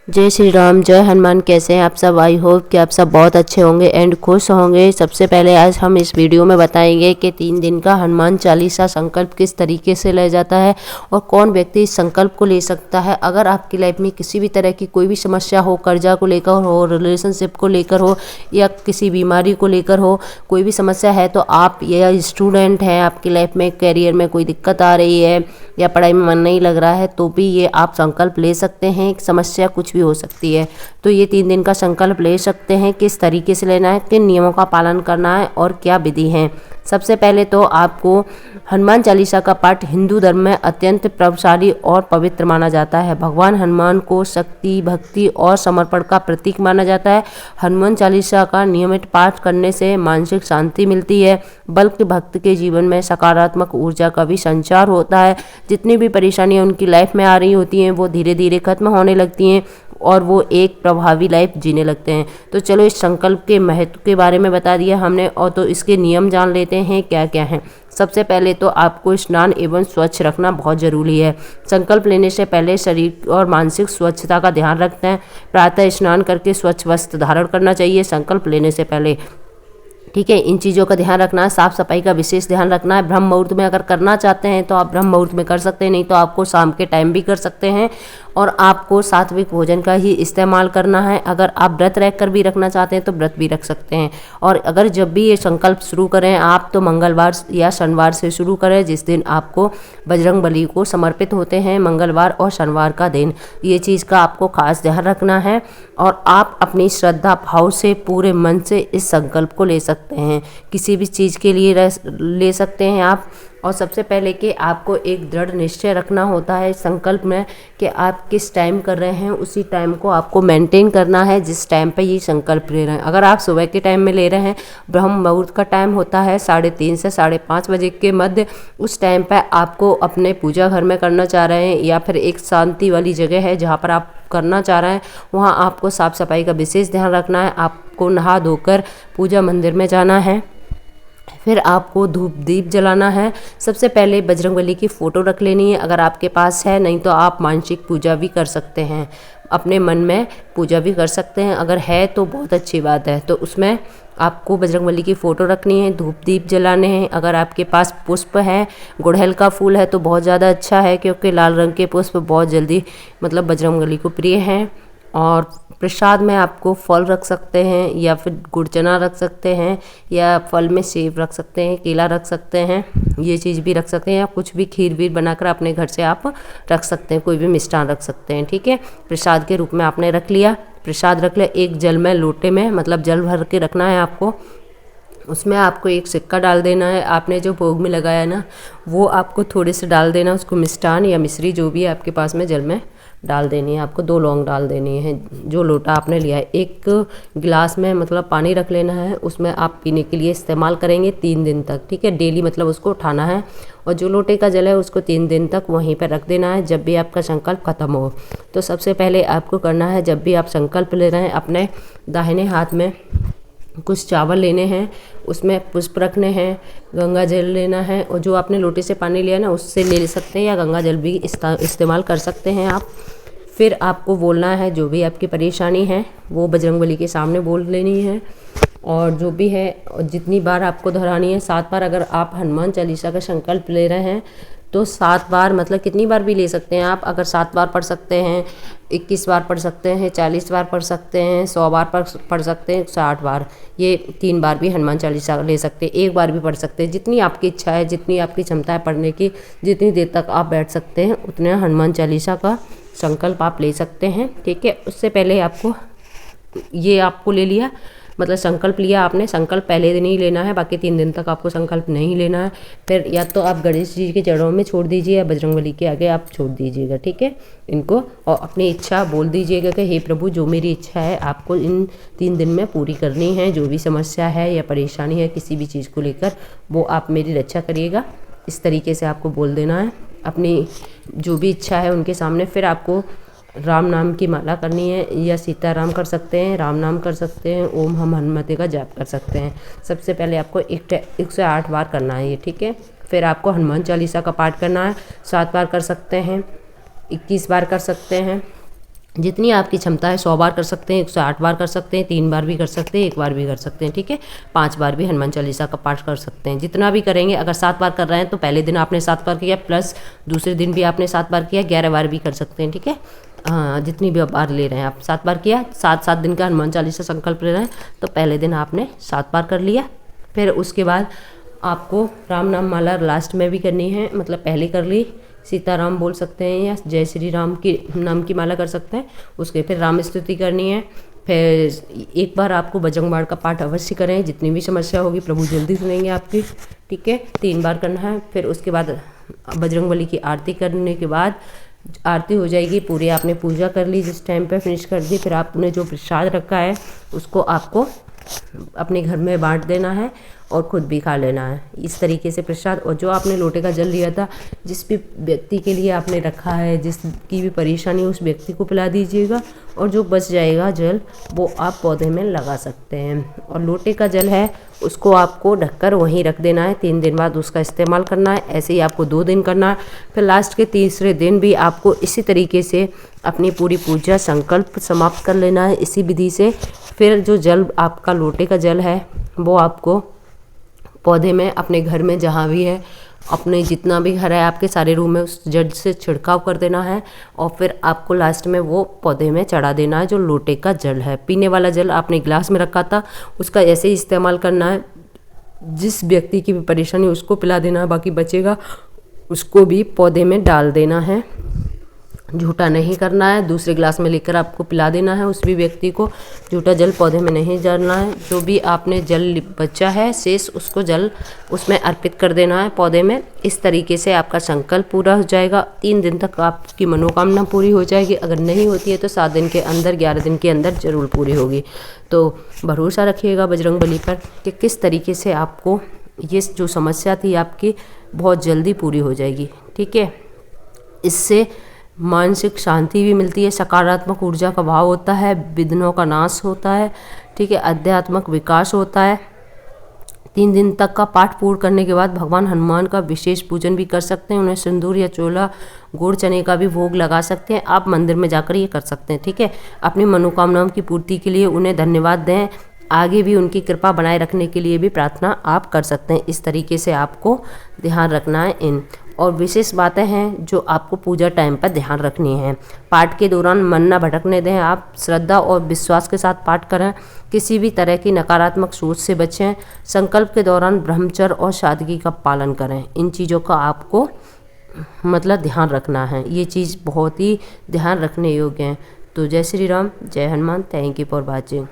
जय श्री राम, जय हनुमान। कैसे हैं आप सब? आई होप कि आप सब बहुत अच्छे होंगे एंड खुश होंगे। सबसे पहले आज हम इस वीडियो में बताएंगे कि 3 दिन का हनुमान चालीसा संकल्प किस तरीके से लिया जाता है और कौन व्यक्ति इस संकल्प को ले सकता है। अगर आपकी लाइफ में किसी भी तरह की कोई भी समस्या हो, कर्जा को लेकर हो, रिलेशनशिप को लेकर हो या किसी बीमारी को लेकर हो, कोई भी समस्या है तो आप, या स्टूडेंट हैं, आपकी लाइफ में करियर में कोई दिक्कत आ रही है या पढ़ाई में मन नहीं लग रहा है, तो भी ये आप संकल्प ले सकते हैं। समस्या कुछ भी हो सकती है तो ये 3 दिन का संकल्प ले सकते हैं। किस तरीके से लेना है, किन नियमों का पालन करना है और क्या विधि है। सबसे पहले तो आपको हनुमान चालीसा का पाठ हिंदू धर्म में अत्यंत प्रभावशाली और पवित्र माना जाता है। भगवान हनुमान को शक्ति, भक्ति और समर्पण का प्रतीक माना जाता है। हनुमान चालीसा का नियमित पाठ करने से मानसिक शांति मिलती है, बल्कि भक्त के जीवन में सकारात्मक ऊर्जा का भी संचार होता है। जितनी भी परेशानियां उनकी लाइफ में आ रही होती हैं वो धीरे धीरे खत्म होने लगती हैं और वो एक प्रभावी लाइफ जीने लगते हैं। तो चलो इस संकल्प के महत्व के बारे में बता दिया हमने, और तो इसके नियम जान लेते हैं क्या क्या हैं। सबसे पहले तो आपको स्नान एवं स्वच्छ रखना बहुत ज़रूरी है। संकल्प लेने से पहले शरीर और मानसिक स्वच्छता का ध्यान रखते हैं। प्रातः स्नान करके स्वच्छ वस्त्र धारण करना चाहिए संकल्प लेने से पहले। ठीक है, इन चीज़ों का ध्यान रखना है। साफ सफाई का विशेष ध्यान रखना है। ब्रह्म मुहूर्त में अगर करना चाहते हैं तो आप ब्रह्म मुहूर्त में कर सकते हैं, नहीं तो आपको शाम के टाइम भी कर सकते हैं। और आपको सात्विक भोजन का ही इस्तेमाल करना है। अगर आप व्रत रख कर भी रखना चाहते हैं तो व्रत भी रख सकते हैं। और अगर जब भी ये संकल्प शुरू करें आप तो मंगलवार या शनिवार से शुरू करें, जिस दिन आपको बजरंग बली को समर्पित होते हैं, मंगलवार और शनिवार का दिन। ये चीज़ का आपको खास ध्यान रखना है। और आप अपनी श्रद्धा भाव से पूरे मन से इस संकल्प को ले सकते हैं। किसी भी चीज़ के लिए ले सकते हैं आप। और सबसे पहले कि आपको एक दृढ़ निश्चय रखना होता है संकल्प में कि आप किस टाइम कर रहे हैं, उसी टाइम को आपको मेंटेन करना है जिस टाइम पे ये संकल्प ले रहे हैं। अगर आप सुबह के टाइम में ले रहे हैं, ब्रह्म मुहूर्त का टाइम होता है 3:30 से 5:30 बजे के मध्य, उस टाइम पे आपको अपने पूजा घर में करना चाह रहे हैं या फिर एक शांति वाली जगह है जहाँ पर आप करना चाह रहे हैं, वहाँ आपको साफ़ सफाई का विशेष ध्यान रखना है। आपको नहा धोकर पूजा मंदिर में जाना है। फिर आपको धूप दीप जलाना है। सबसे पहले बजरंगबली की फ़ोटो रख लेनी है अगर आपके पास है, नहीं तो आप मानसिक पूजा भी कर सकते हैं, अपने मन में पूजा भी कर सकते हैं। अगर है तो बहुत अच्छी बात है। तो उसमें आपको बजरंगबली की फ़ोटो रखनी है, धूप दीप जलाने हैं। अगर आपके पास पुष्प है, गुड़हल का फूल है तो बहुत ज़्यादा अच्छा है, क्योंकि लाल रंग के पुष्प बहुत जल्दी मतलब बजरंगबली को प्रिय हैं। और प्रसाद में आपको फल रख सकते हैं या फिर गुड़ चना रख सकते हैं, या फल में सेब रख सकते हैं, केला रख सकते हैं, ये चीज़ भी रख सकते हैं, या कुछ भी खीर वीर बनाकर अपने घर से आप रख सकते हैं, कोई भी मिष्ठान रख सकते हैं। ठीक है, प्रसाद के रूप में आपने रख लिया। प्रसाद रख लिया। एक जल में लोटे में मतलब जल भर के रखना है आपको। उसमें आपको एक सिक्का डाल देना है। आपने जो भोग में लगाया ना वो आपको थोड़े से डाल देना, उसको मिष्ठान या मिश्री जो भी है आपके पास में जल में डाल देनी है। आपको 2 लौंग डाल देनी है। जो लोटा आपने लिया है, एक गिलास में मतलब पानी रख लेना है, उसमें आप पीने के लिए इस्तेमाल करेंगे 3 दिन तक। ठीक है, डेली मतलब उसको उठाना है और जो लोटे का जल है उसको 3 दिन तक वहीं पर रख देना है जब भी आपका संकल्प खत्म हो। तो सबसे पहले आपको करना है, जब भी आप संकल्प ले रहे हैं, अपने दाहिने हाथ में कुछ चावल लेने हैं, उसमें पुष्प रखने हैं, गंगा जल लेना है, और जो आपने लोटे से पानी लिया ना उससे ले सकते हैं, या गंगा जल भी इस्तेमाल कर सकते हैं आप। फिर आपको बोलना है जो भी आपकी परेशानी है वो बजरंगबली के सामने बोल लेनी है। और जो भी है जितनी बार आपको दोहरानी है, 7 बार। अगर आप हनुमान चालीसा का संकल्प ले रहे हैं तो 7 बार, मतलब कितनी बार भी ले सकते हैं आप। अगर 7 बार पढ़ सकते हैं, 21 बार पढ़ सकते हैं, 40 बार पढ़ सकते हैं, 100 बार पढ़ सकते हैं, 108 बार, ये 3 बार भी हनुमान चालीसा ले सकते हैं, 1 बार भी पढ़ सकते हैं। जितनी आपकी इच्छा है, जितनी आपकी क्षमता है पढ़ने की, जितनी देर तक आप बैठ सकते हैं, उतने हनुमान चालीसा का संकल्प आप ले सकते हैं। ठीक है, उससे पहले आपको ये आपको ले लिया, मतलब संकल्प लिया आपने। संकल्प पहले दिन ही लेना है, बाकी 3 दिन तक आपको संकल्प नहीं लेना है। फिर या तो आप गणेश जी के चरणों में छोड़ दीजिए या बजरंगबली के आगे आप छोड़ दीजिएगा। ठीक है, इनको, और अपनी इच्छा बोल दीजिएगा कि हे प्रभु, जो मेरी इच्छा है आपको इन 3 दिन में पूरी करनी है। जो भी समस्या है या परेशानी है किसी भी चीज़ को लेकर, वो आप मेरी रक्षा करिएगा। इस तरीके से आपको बोल देना है अपनी जो भी इच्छा है उनके सामने। फिर आपको राम नाम की माला करनी है, या सीताराम कर सकते हैं, राम नाम कर सकते हैं, ओम हम हनुमते का जाप कर सकते हैं। सबसे पहले आपको 108 बार करना है ये। ठीक है, फिर आपको हनुमान चालीसा का पाठ करना है। 7 बार कर सकते हैं, 21 बार कर सकते हैं, जितनी आपकी क्षमता है 100 बार कर सकते हैं, 108 बार कर सकते हैं, 3 बार भी कर सकते हैं, 1 बार भी कर सकते हैं, ठीक है। 5 बार भी हनुमान चालीसा का पाठ कर सकते हैं, जितना भी करेंगे। अगर 7 बार कर रहे हैं तो पहले दिन आपने 7 बार किया, प्लस दूसरे दिन भी आपने 7 बार किया, 11 बार भी कर सकते हैं, ठीक है। हाँ, जितनी भी बार ले रहे हैं आप, 7 बार किया, 7 दिन का हनुमान चालीसा संकल्प ले रहे हैं तो पहले दिन आपने 7 बार कर लिया। फिर उसके बाद आपको राम नाम माला लास्ट में भी करनी है, मतलब पहले कर ली, सीताराम बोल सकते हैं या जय श्री राम की नाम की माला कर सकते हैं। उसके फिर राम स्तुति करनी है। फिर एक बार आपको बजरंग बाण का पाठ अवश्य करें, जितनी भी समस्या होगी प्रभु जल्दी सुनेंगे आपकी, ठीक है। 3 बार करना है। फिर उसके बाद बजरंग बली की आरती करने के बाद आरती हो जाएगी, पूरी आपने पूजा कर ली, जिस टाइम पे फिनिश कर दी, फिर आपने जो प्रसाद रखा है उसको आपको अपने घर में बांट देना है और खुद भी खा लेना है, इस तरीके से प्रसाद। और जो आपने लोटे का जल लिया था, जिस भी व्यक्ति के लिए आपने रखा है, जिसकी भी परेशानी उस व्यक्ति को पिला दीजिएगा, और जो बच जाएगा जल वो आप पौधे में लगा सकते हैं। और लोटे का जल है उसको आपको ढककर वहीं रख देना है, 3 दिन बाद उसका इस्तेमाल करना है। ऐसे ही आपको 2 दिन करना है। फिर लास्ट के तीसरे दिन भी आपको इसी तरीके से अपनी पूरी पूजा संकल्प समाप्त कर लेना है इसी विधि से। फिर जो जल आपका लोटे का जल है वो आपको पौधे में, अपने घर में जहाँ भी है, अपने जितना भी घर है आपके सारे रूम में, उस जल से छिड़काव कर देना है। और फिर आपको लास्ट में वो पौधे में चढ़ा देना है जो लोटे का जल है। पीने वाला जल आपने गिलास में रखा था उसका ऐसे ही इस्तेमाल करना है, जिस व्यक्ति की भी परेशानी उसको पिला देना है, बाकी बचेगा उसको भी पौधे में डाल देना है। झूठा नहीं करना है, दूसरे गिलास में लेकर आपको पिला देना है उस भी व्यक्ति को। झूठा जल पौधे में नहीं डालना है। जो भी आपने जल बचा है शेष, उसको जल उसमें अर्पित कर देना है पौधे में। इस तरीके से आपका संकल्प पूरा हो जाएगा। 3 दिन तक आपकी मनोकामना पूरी हो जाएगी। अगर नहीं होती है तो 7 दिन के अंदर, 11 दिन के अंदर जरूर पूरी होगी। तो भरोसा रखिएगा बजरंग बली पर कि किस तरीके से आपको ये जो समस्या थी आपकी बहुत जल्दी पूरी हो जाएगी, ठीक है। इससे मानसिक शांति भी मिलती है, सकारात्मक ऊर्जा का भाव होता है, विघ्नों का नाश होता है, ठीक है, आध्यात्मिक विकास होता है। 3 दिन तक का पाठ पूर्ण करने के बाद भगवान हनुमान का विशेष पूजन भी कर सकते हैं। उन्हें सिंदूर या चोला, गुड़ चने का भी भोग लगा सकते हैं। आप मंदिर में जाकर ये कर सकते हैं, ठीक है। अपनी मनोकामनाओं की पूर्ति के लिए उन्हें धन्यवाद दें। आगे भी उनकी कृपा बनाए रखने के लिए भी प्रार्थना आप कर सकते हैं। इस तरीके से आपको ध्यान रखना है इन। और विशेष बातें हैं जो आपको पूजा टाइम पर ध्यान रखनी है। पाठ के दौरान मन न भटकने दें। आप श्रद्धा और विश्वास के साथ पाठ करें। किसी भी तरह की नकारात्मक सोच से बचें। संकल्प के दौरान ब्रह्मचर्य और सादगी का पालन करें। इन चीज़ों का आपको मतलब ध्यान रखना है। ये चीज़ बहुत ही ध्यान रखने योग्य है। तो जय श्री राम, जय Hanuman. Thank you for watching.